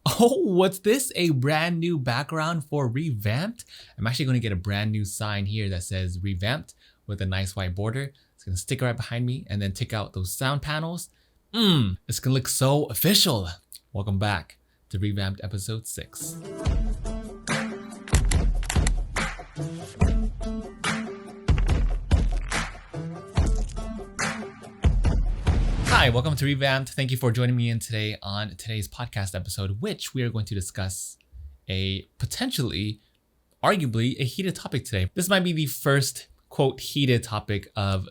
Oh, what's this? A brand new background for Revamped? I'm actually going to get a brand new sign here that says Revamped with a nice white border. It's going to stick right behind me and then take out those sound panels. It's going to look so official. Welcome back to Revamped episode 6. Hi, welcome to Revamped. Thank you for joining me in today on today's podcast episode, which we are going to discuss a potentially, arguably, a heated topic today. This might be the first, quote, heated topic of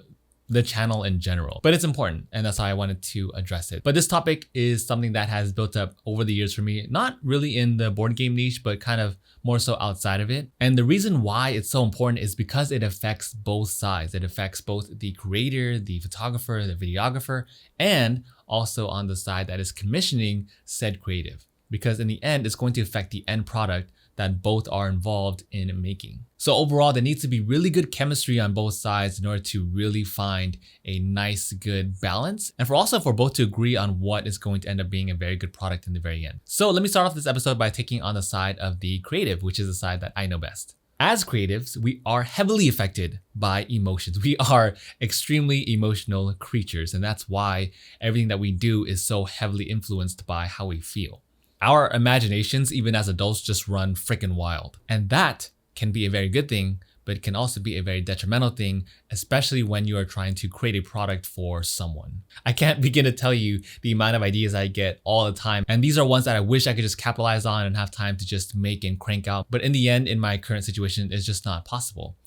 the channel in general, but it's important and that's how I wanted to address it. But this topic is something that has built up over the years for me, not really in the board game niche, but kind of more so outside of it. And the reason why it's so important is because it affects both sides. It affects both the creator, the photographer, the videographer, and also on the side that is commissioning said creative. Because in the end, it's going to affect the end product that both are involved in making. So overall, there needs to be really good chemistry on both sides in order to really find a nice, good balance. And for both to agree on what is going to end up being a very good product in the very end. So let me start off this episode by taking on the side of the creative, which is the side that I know best. As creatives, we are heavily affected by emotions. We are extremely emotional creatures, and that's why everything that we do is so heavily influenced by how we feel. Our imaginations, even as adults, just run freaking wild. And that can be a very good thing, but it can also be a very detrimental thing, especially when you are trying to create a product for someone. I can't begin to tell you the amount of ideas I get all the time. And these are ones that I wish I could just capitalize on and have time to just make and crank out. But in the end, in my current situation, it's just not possible.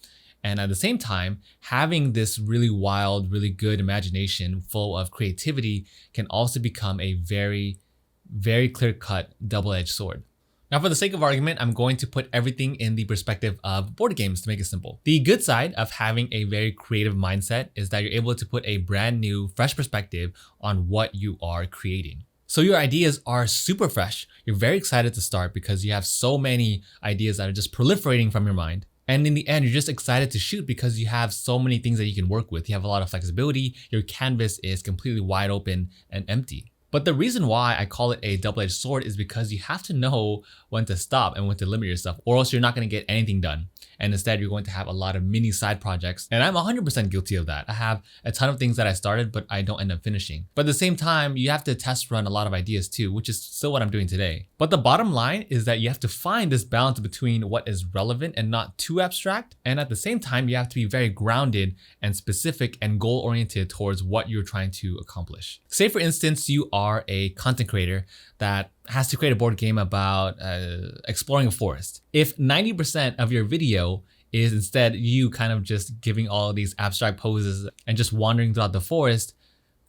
And at the same time, having this really wild, really good imagination full of creativity can also become a very clear-cut double-edged sword. Now, for the sake of argument, I'm going to put everything in the perspective of board games to make it simple. The good side of having a very creative mindset is that you're able to put a brand new, fresh perspective on what you are creating. So your ideas are super fresh. You're very excited to start because you have so many ideas that are just proliferating from your mind. And in the end, you're just excited to shoot because you have so many things that you can work with. You have a lot of flexibility. Your canvas is completely wide open and empty. But the reason why I call it a double-edged sword is because you have to know when to stop and when to limit yourself, or else you're not going to get anything done. And instead, you're going to have a lot of mini side projects. And I'm 100% guilty of that. I have a ton of things that I started, but I don't end up finishing. But at the same time, you have to test run a lot of ideas too, which is still what I'm doing today. But the bottom line is that you have to find this balance between what is relevant and not too abstract. And at the same time, you have to be very grounded and specific and goal-oriented towards what you're trying to accomplish. Say, for instance, you are a content creator that has to create a board game about exploring a forest. If 90% of your video is instead you kind of just giving all these abstract poses and just wandering throughout the forest,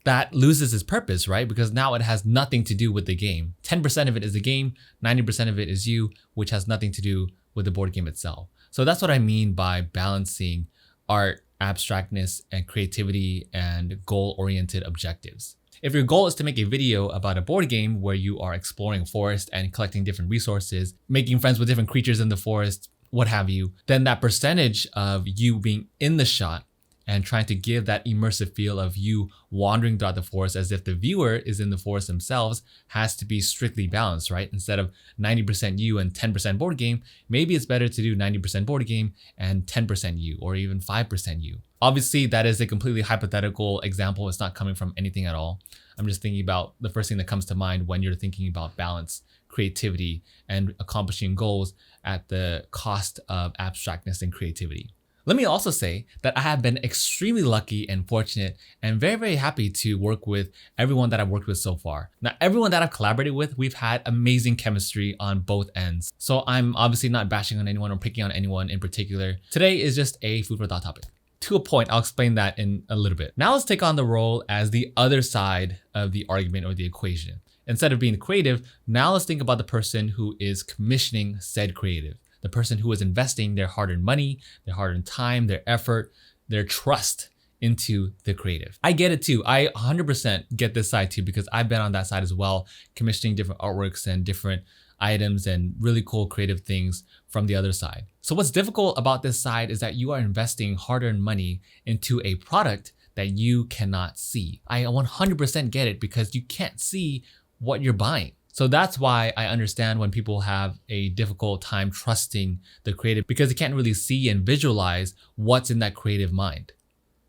that loses its purpose, right? Because now it has nothing to do with the game. 10% of it is the game, 90% of it is you, which has nothing to do with the board game itself. So that's what I mean by balancing art, abstractness, and creativity and goal-oriented objectives. If your goal is to make a video about a board game where you are exploring a forest and collecting different resources, making friends with different creatures in the forest, what have you, then that percentage of you being in the shot and trying to give that immersive feel of you wandering throughout the forest as if the viewer is in the forest themselves has to be strictly balanced, right? Instead of 90% you and 10% board game, maybe it's better to do 90% board game and 10% you, or even 5% you. Obviously, that is a completely hypothetical example. It's not coming from anything at all. I'm just thinking about the first thing that comes to mind when you're thinking about balance, creativity, and accomplishing goals at the cost of abstractness and creativity. Let me also say that I have been extremely lucky and fortunate and very happy to work with everyone that I've worked with so far. Now, everyone that I've collaborated with, we've had amazing chemistry on both ends. So I'm obviously not bashing on anyone or picking on anyone in particular. Today is just a food for thought topic. To a point, I'll explain that in a little bit. Now let's take on the role as the other side of the argument or the equation. Instead of being creative, now let's think about the person who is commissioning said creative. The person who is investing their hard-earned money, their hard-earned time, their effort, their trust into the creative. I get it too. I 100% get this side too because I've been on that side as well, commissioning different artworks and different items and really cool creative things from the other side. So what's difficult about this side is that you are investing hard-earned money into a product that you cannot see. I 100% get it because you can't see what you're buying. So So that's why I understand when people have a difficult time trusting the creative because they can't really see and visualize what's in that creative mind.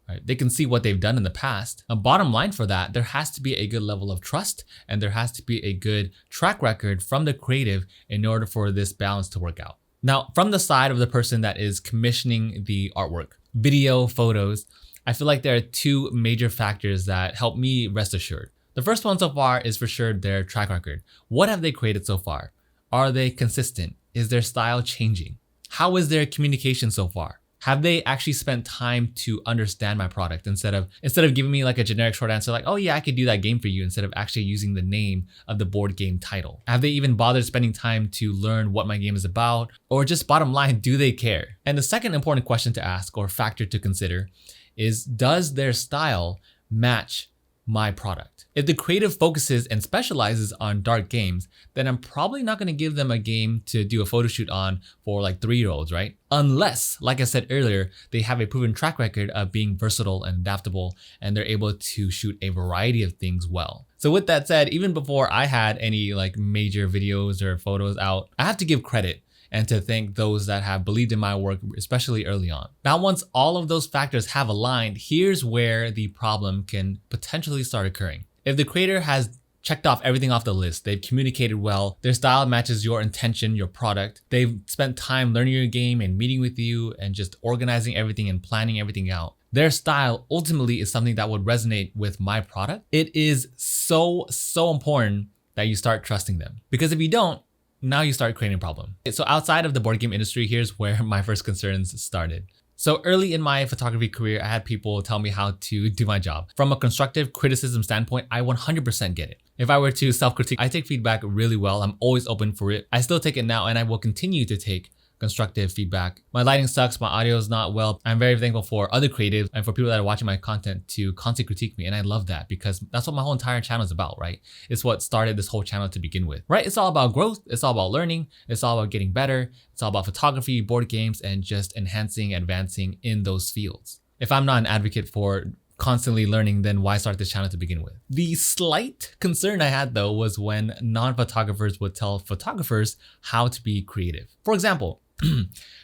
Right? They can see what they've done in the past. A bottom line for that, there has to be a good level of trust and there has to be a good track record from the creative in order for this balance to work out. Now, from the side of the person that is commissioning the artwork, video, photos, I feel like there are two major factors that help me rest assured. The first one so far is for sure their track record. What have they created so far? Are they consistent? Is their style changing? How is their communication so far? Have they actually spent time to understand my product instead of giving me like a generic short answer like, oh yeah, I could do that game for you instead of actually using the name of the board game title? Have they even bothered spending time to learn what my game is about? Or just bottom line, do they care? And the second important question to ask or factor to consider is, does their style match my product? If the creative focuses and specializes on dark games, then I'm probably not going to give them a game to do a photo shoot on for like 3-year-olds, right? Unless, like I said earlier, they have a proven track record of being versatile and adaptable and they're able to shoot a variety of things well. So with that said, even before I had any like major videos or photos out, I have to give credit and to thank those that have believed in my work, especially early on. Now, once all of those factors have aligned, here's where the problem can potentially start occurring. If the creator has checked off everything off the list, they've communicated well, their style matches your intention, your product, they've spent time learning your game and meeting with you and just organizing everything and planning everything out, their style ultimately is something that would resonate with my product, it is so important that you start trusting them. Because if you don't, now you start creating a problem. So outside of the board game industry, here's where my first concerns started. So early in my photography career, I had people tell me how to do my job. From a constructive criticism standpoint, I 100% get it. If I were to self-critique, I take feedback really well. I'm always open for it. I still take it now and I will continue to take constructive feedback. My lighting sucks, my audio is not well. I'm very thankful for other creatives and for people that are watching my content to constantly critique me. And I love that because that's what my whole entire channel is about, right? It's what started this whole channel to begin with, right? It's all about growth. It's all about learning. It's all about getting better. It's all about photography, board games, and just enhancing, advancing in those fields. If I'm not an advocate for constantly learning, then why start this channel to begin with? The slight concern I had though was when non-photographers would tell photographers how to be creative. For example,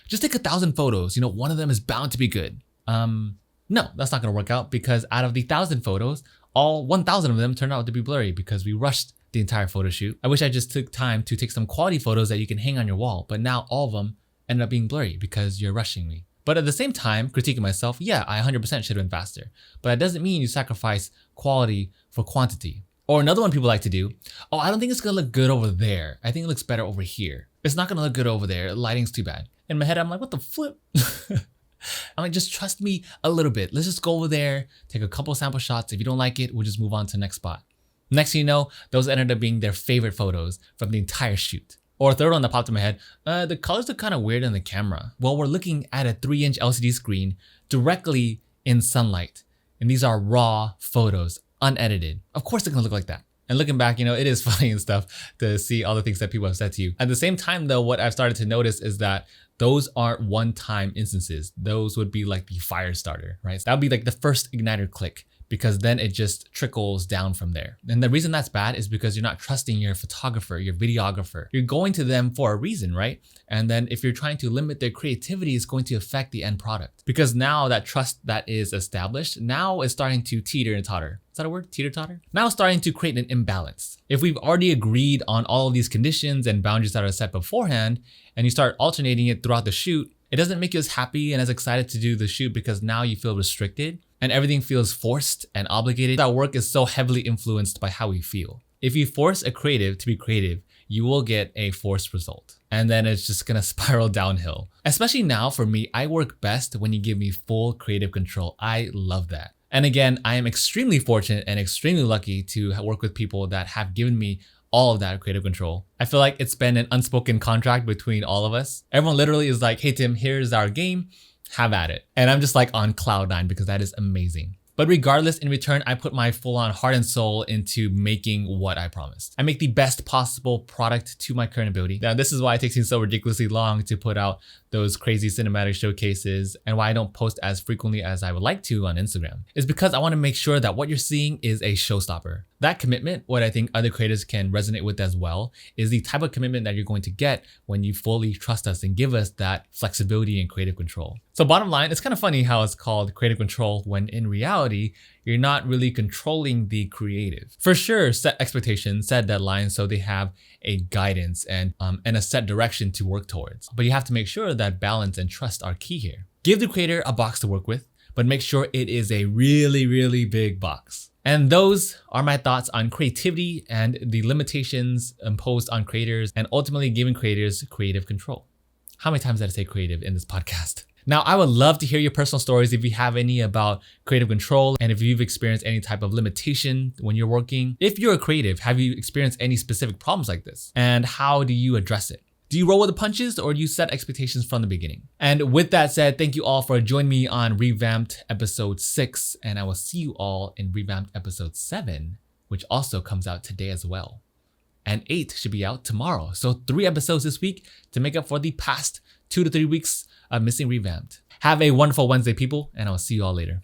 just take 1,000 photos, one of them is bound to be good. No, that's not gonna work out because out of the 1,000 photos, all 1,000 of them turned out to be blurry because we rushed the entire photo shoot. I wish I just took time to take some quality photos that you can hang on your wall, but now all of them ended up being blurry because you're rushing me. But at the same time, critiquing myself, yeah, I 100% should have been faster. But that doesn't mean you sacrifice quality for quantity. Or another one people like to do, oh, I don't think it's gonna look good over there. I think it looks better over here. It's not gonna look good over there. Lighting's too bad. In my head, I'm like, what the flip? I'm like, just trust me a little bit. Let's just go over there, take a couple sample shots. If you don't like it, we'll just move on to the next spot. Next thing you know, those ended up being their favorite photos from the entire shoot. Or a third one that popped in my head, the colors look kind of weird in the camera. Well, we're looking at a 3-inch LCD screen directly in sunlight. And these are raw photos, unedited. Of course they're gonna look like that. And looking back, it is funny and stuff to see all the things that people have said to you. At the same time though, what I've started to notice is that those aren't one-time instances. Those would be like the fire starter, right? That would be like the first igniter click, because then it just trickles down from there. And the reason that's bad is because you're not trusting your photographer, your videographer. You're going to them for a reason, right? And then if you're trying to limit their creativity, it's going to affect the end product. Because now that trust that is established, now it's starting to teeter and totter. Is that a word? Teeter-totter? Now it's starting to create an imbalance. If we've already agreed on all of these conditions and boundaries that are set beforehand, and you start alternating it throughout the shoot, it doesn't make you as happy and as excited to do the shoot because now you feel restricted and everything feels forced and obligated. That work is so heavily influenced by how we feel. If you force a creative to be creative, you will get a forced result. And then it's just gonna spiral downhill. Especially now for me, I work best when you give me full creative control. I love that. And again, I am extremely fortunate and extremely lucky to work with people that have given me all of that creative control. I feel like it's been an unspoken contract between all of us. Everyone literally is like, hey Tim, here's our game, have at it. And I'm just like on cloud 9 because that is amazing. But regardless, in return, I put my full-on heart and soul into making what I promised. I make the best possible product to my current ability. Now, this is why it takes me so ridiculously long to put out those crazy cinematic showcases and why I don't post as frequently as I would like to on Instagram. It's because I want to make sure that what you're seeing is a showstopper. That commitment, what I think other creators can resonate with as well, is the type of commitment that you're going to get when you fully trust us and give us that flexibility and creative control. So bottom line, it's kind of funny how it's called creative control when in reality, you're not really controlling the creative. For sure, set expectations, set deadlines so they have a guidance and a set direction to work towards. But you have to make sure that balance and trust are key here. Give the creator a box to work with, but make sure it is a really, really big box. And those are my thoughts on creativity and the limitations imposed on creators and ultimately giving creators creative control. How many times did I say creative in this podcast? Now, I would love to hear your personal stories if you have any about creative control and if you've experienced any type of limitation when you're working. If you're a creative, have you experienced any specific problems like this? And how do you address it? Do you roll with the punches or do you set expectations from the beginning? And with that said, thank you all for joining me on Revamped episode 6, and I will see you all in Revamped episode 7, which also comes out today as well. And 8 should be out tomorrow. So 3 episodes this week to make up for the past 2 to 3 weeks of missing Revamped. Have a wonderful Wednesday, people, and I'll see you all later.